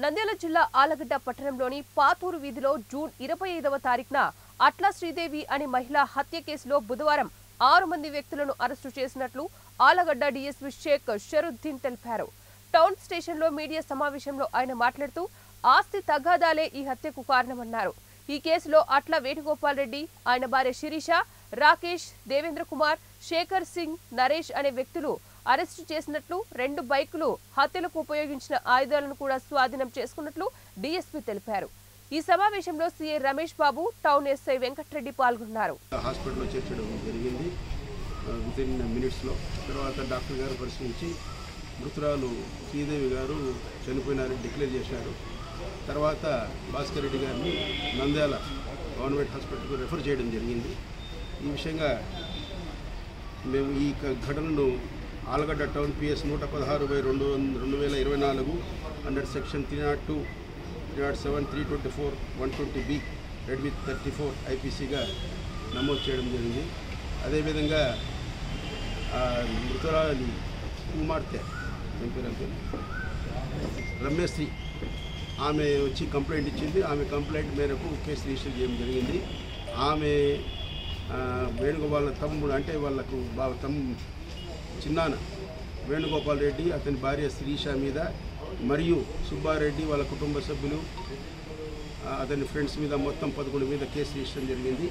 నంద్యాల జిల్లా ఆలగడ్డ పట్టణంలోని పాతూరు వీధిలో జూన్ 25వ తారీఖున అట్ల శ్రీదేవి అనే మహిళ హత్య కేసులో బుధవారం 6 మంది వ్యక్తులను అరెస్టు చేసినట్లు ఆలగడ్డ డీఎస్పీ షేక్ షరుద్దీన్ తెలిపారు. టౌన్ స్టేషన్లో మీడియా సమావేశంలో ఆయన మాట్లాడుతూ ఆస్తి తగాదాలే ఈ హత్యకు కారణమన్నారు. ఈ కేసులో అట్ల వేణుగోపాల్ రెడ్డి, ఆయన భార్య శిరీష, రాకేష్, దేవేంద్ర కుమార్, శేఖర్ సింగ్, నరేష్ అనే వ్యక్తులు అరెస్టు చేసినట్లు, 2 బైకులు, హత్యలకు ఉపయోగించిన ఆయుధాలను కూడా స్వాధీనం చేసుకున్నట్లు డీఎస్పీ తెలిపారు. ఈ సమావేశంలో CI Ramesh Babu, town SI Venkatareddy పాల్గొన్నారు. హాస్పిటల్లో చేర్చడం జరిగింది. వితిన్ మినిట్స్లో తర్వాత డాక్టర్ గారు పరిశీలించి మృతురాలు శ్రీదేవి గారు చనిపోయినారని డిక్లేర్ చేశారు. తర్వాత భాస్కర్ రెడ్డి గారిని నంద్యాల గవర్నమెంట్ హాస్పిటల్కు రెఫర్ చేయడం జరిగింది. ఈ విషయంగా మేము ఈ ఘటనను Allagadda town PS 116/2024 under section 302, 307, 324, 120B red with 34 IPCగా నమోదు చేయడం జరిగింది. అదేవిధంగా మృతురాలి కుమార్తె రమ్యశ్రీ ఆమె వచ్చి కంప్లైంట్ ఇచ్చింది. ఆమె కంప్లైంట్ మేరకు కేసు రిజిస్టర్ చేయడం జరిగింది. ఆమె వేణుగోపాల్ తమ్ముడు అంటే వాళ్ళకు చిన్నాన్న వేణుగోపాల్ రెడ్డి, అతని భార్య శిరీష మీద మరియు సుబ్బారెడ్డి వాళ్ళ కుటుంబ సభ్యులు, అతని ఫ్రెండ్స్ మీద మొత్తం 11 మీద కేసు రిజిస్టర్ జరిగింది.